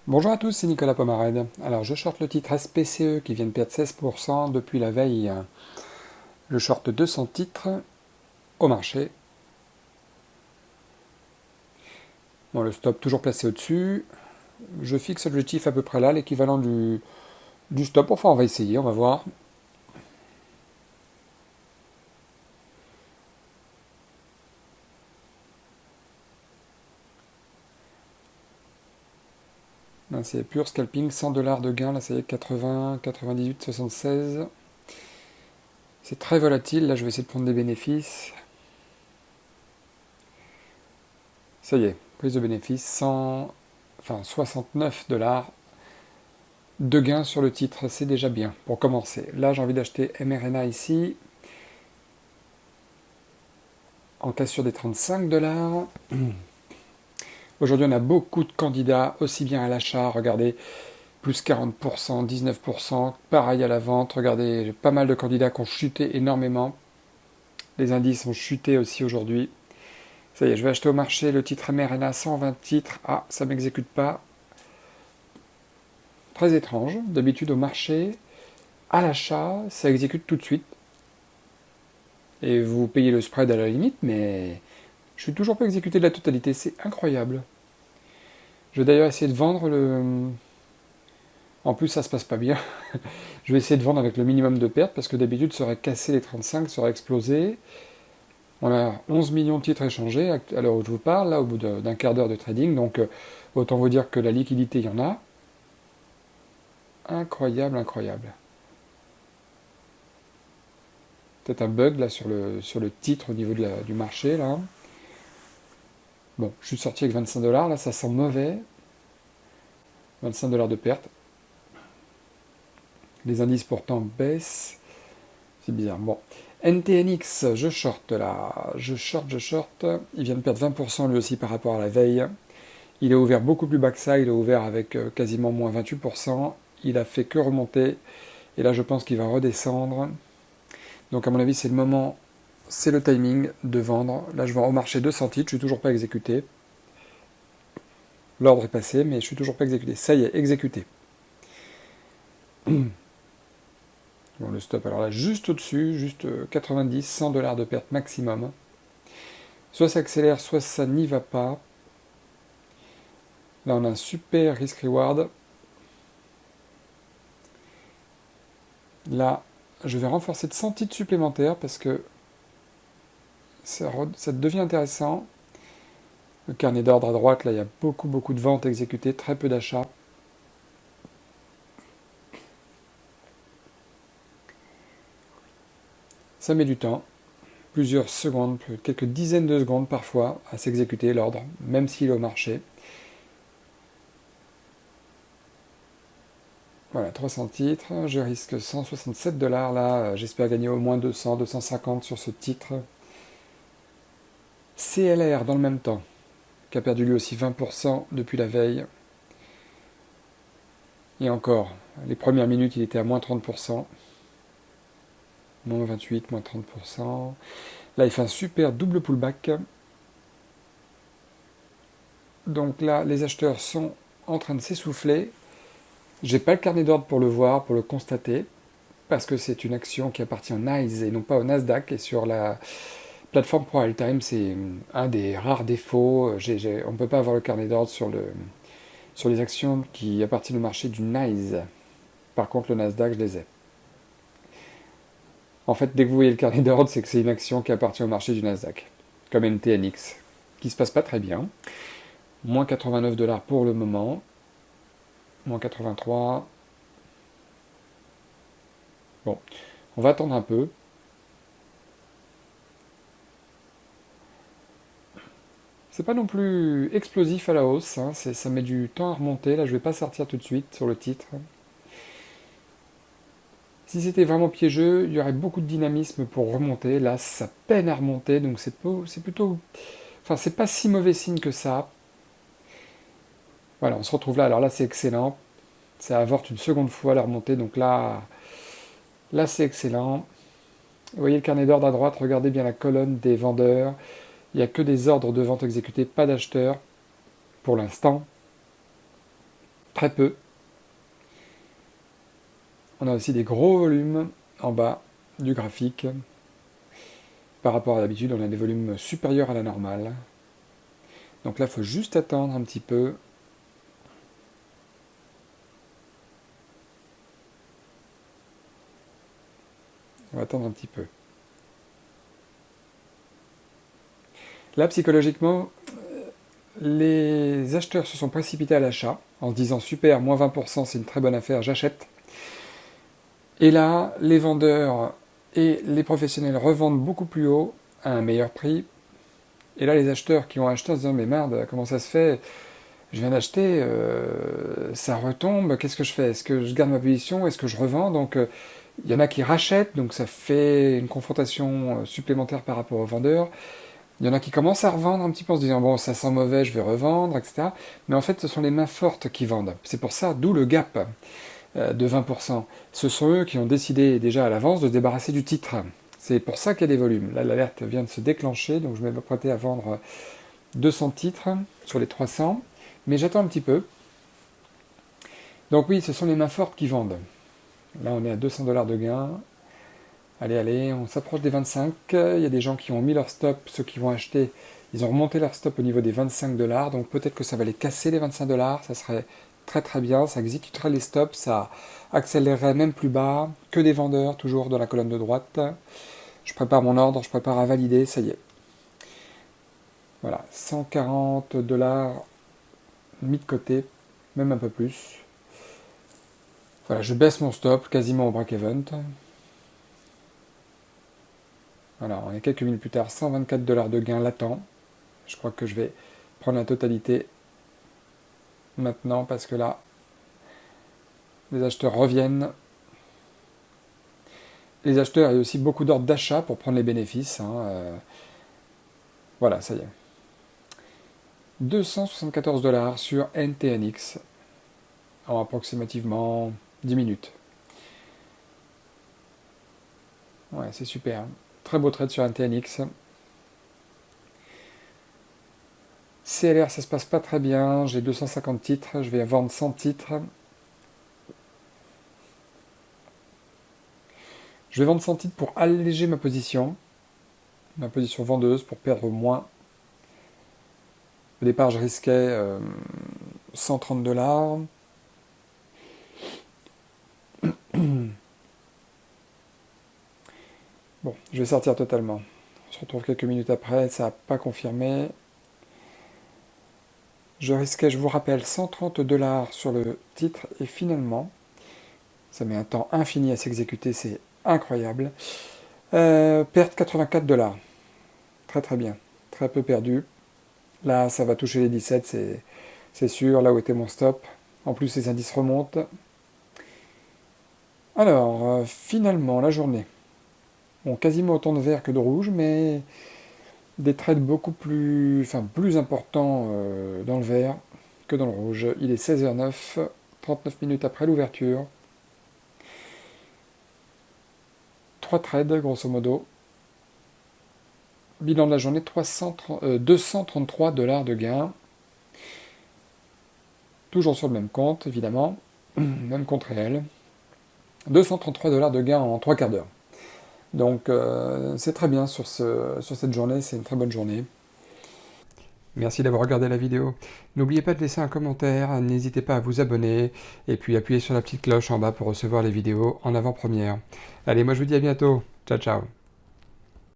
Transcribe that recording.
Bonjour à tous, c'est Nicolas Pomarède. Alors, je short le titre SPCE qui vient de perdre 16% depuis la veille. Je short 200 titres au marché. Bon, le stop toujours placé au-dessus. Je fixe l'objectif à peu près là, l'équivalent du stop. Enfin, on va essayer, on va voir. Là, c'est pur scalping, 100 $ de gain. Là, ça y est, 80, 98, 76. C'est très volatile. Là, je vais essayer de prendre des bénéfices. Ça y est, prise de bénéfice, 100, enfin 69 $ de gains sur le titre, c'est déjà bien pour commencer. Là, j'ai envie d'acheter mRNA ici, en cassure des 35 $. Aujourd'hui, on a beaucoup de candidats, aussi bien à l'achat, regardez, plus 40%, 19%, pareil à la vente, regardez, j'ai pas mal de candidats qui ont chuté énormément. Les indices ont chuté aussi aujourd'hui. Ça y est, je vais acheter au marché le titre mRNA, 120 titres. Ah, ça m'exécute pas. Très étrange. D'habitude, au marché, à l'achat, ça exécute tout de suite. Et vous payez le spread à la limite, mais je suis toujours pas exécuté de la totalité. C'est incroyable. Je vais d'ailleurs essayer de vendre le. En plus, ça se passe pas bien. Je vais essayer de vendre avec le minimum de pertes parce que d'habitude, ça aurait cassé les 35, ça aurait explosé. On a 11 millions de titres échangés à l'heure où je vous parle, là, au bout d'un quart d'heure de trading. Donc, autant vous dire que la liquidité, il y en a. Incroyable, incroyable. Peut-être un bug là sur le titre au niveau du marché là. Bon, je suis sorti avec 25 $, là ça sent mauvais. 25 $ de perte. Les indices pourtant baissent. C'est bizarre. Bon. NTNX, je short là. Je short. Il vient de perdre 20% lui aussi par rapport à la veille. Il est ouvert beaucoup plus bas que ça. Il est ouvert avec quasiment moins 28%. Il a fait que remonter. Et là, je pense qu'il va redescendre. Donc, à mon avis, c'est le moment, c'est le timing de vendre. Là, je vends au marché 200 titres. Je suis toujours pas exécuté. L'ordre est passé, mais je suis toujours pas exécuté. Ça y est, exécuté. Bon, le stop, alors là, juste au-dessus, juste 90, 100 $ de perte maximum. Soit ça accélère, soit ça n'y va pas. Là, on a un super risk-reward. Là, je vais renforcer de 100 titres supplémentaires parce que ça devient intéressant. Le carnet d'ordre à droite, là, il y a beaucoup, beaucoup de ventes exécutées, très peu d'achats. Ça met du temps, plusieurs secondes, quelques dizaines de secondes parfois à s'exécuter l'ordre, même s'il est au marché. Voilà, 300 titres, je risque 167 $ là, j'espère gagner au moins 200, 250 sur ce titre. CLR dans le même temps, qui a perdu lui aussi 20% depuis la veille. Et encore, les premières minutes il était à moins 30%, moins 28, moins 30%. Là il fait un super double pullback. Donc là les acheteurs sont en train de s'essouffler. J'ai pas le carnet d'ordre pour le voir, pour le constater, parce que c'est une action qui appartient au NYSE et non pas au Nasdaq. Et sur la plateforme ProAltime, c'est un des rares défauts. On ne peut pas avoir le carnet d'ordre sur les actions qui appartiennent au marché du NYSE. Par contre, le Nasdaq, je les ai. En fait, dès que vous voyez le carnet d'ordre, c'est que c'est une action qui appartient au marché du Nasdaq, comme NTNX, qui se passe pas très bien. Moins 89 $ pour le moment. Moins 83. Bon, on va attendre un peu. C'est pas non plus explosif à la hausse, hein, ça met du temps à remonter. Là, je vais pas sortir tout de suite sur le titre. Si c'était vraiment piégeux, il y aurait beaucoup de dynamisme pour remonter. Là, ça peine à remonter, donc c'est plutôt. Enfin, c'est pas si mauvais signe que ça. Voilà, on se retrouve là. Alors là, c'est excellent. Ça avorte une seconde fois la remontée, donc là c'est excellent. Vous voyez le carnet d'ordre à droite, regardez bien la colonne des vendeurs. Il n'y a que des ordres de vente exécutés, pas d'acheteurs pour l'instant. très peu. On a aussi des gros volumes en bas du graphique. Par rapport à d'habitude, on a des volumes supérieurs à la normale. Donc là, il faut juste attendre un petit peu. On va attendre un petit peu. Là, psychologiquement, les acheteurs se sont précipités à l'achat en se disant super, moins 20%, c'est une très bonne affaire, j'achète. Et là, les vendeurs et les professionnels revendent beaucoup plus haut à un meilleur prix. Et là, les acheteurs qui ont acheté en se disant mais merde, comment ça se fait? Je viens d'acheter, ça retombe, qu'est-ce que je fais? Est-ce que je garde ma position? Est-ce que je revends? Donc, il y en a qui rachètent, donc ça fait une confrontation supplémentaire par rapport aux vendeurs. Il y en a qui commencent à revendre un petit peu en se disant bon, ça sent mauvais, je vais revendre, etc. Mais en fait, ce sont les mains fortes qui vendent. C'est pour ça, d'où le gap de 20%. Ce sont eux qui ont décidé déjà à l'avance de se débarrasser du titre. C'est pour ça qu'il y a des volumes. Là, l'alerte vient de se déclencher, donc je vais m'apprêter à vendre 200 titres sur les 300. Mais j'attends un petit peu. Donc oui, ce sont les mains fortes qui vendent. Là, on est à 200 $ de gain. Allez, allez, on s'approche des 25. Il y a des gens qui ont mis leur stop, ceux qui vont acheter, ils ont remonté leur stop au niveau des 25 $. Donc peut-être que ça va les casser les 25 $. Ça serait très très bien. Ça exécuterait les stops, ça accélérerait même plus bas. Que des vendeurs, toujours dans la colonne de droite. Je prépare mon ordre, je prépare à valider, ça y est. Voilà, 140 $ mis de côté, même un peu plus. Voilà, je baisse mon stop quasiment au break-even. Voilà, on est quelques minutes plus tard, 124 $ de gain latent. Je crois que je vais prendre la totalité maintenant parce que là, les acheteurs reviennent. Les acheteurs, il y a aussi beaucoup d'ordres d'achat pour prendre les bénéfices. Voilà, ça y est. 274 $ sur NTNX en approximativement 10 minutes. Ouais, c'est super. Très beau trade sur NTNX. CLR, ça se passe pas très bien. J'ai 250 titres. Je vais vendre 100 titres. Je vais vendre 100 titres pour alléger ma position vendeuse, pour perdre moins. Au départ, je risquais 130 $. Bon, je vais sortir totalement. On se retrouve quelques minutes après, ça n'a pas confirmé. Je risquais, je vous rappelle, 130 $ sur le titre, et finalement, ça met un temps infini à s'exécuter, c'est incroyable. Perte 84 $. Très très bien. Très peu perdu. Là, ça va toucher les 17, c'est sûr, là où était mon stop. En plus, les indices remontent. Alors, finalement, la journée. Bon, quasiment autant de vert que de rouge, mais des trades beaucoup plus importants dans le vert que dans le rouge. Il est 16h09, 39 minutes après l'ouverture. 3 trades, grosso modo. Bilan de la journée, 233 $ de gain. Toujours sur le même compte, évidemment. Même compte réel. 233 $ de gain en 3 quarts d'heure. Donc c'est très bien sur cette journée, c'est une très bonne journée. Merci d'avoir regardé la vidéo. N'oubliez pas de laisser un commentaire, n'hésitez pas à vous abonner, et puis appuyez sur la petite cloche en bas pour recevoir les vidéos en avant-première. Allez, moi je vous dis à bientôt. Ciao, ciao.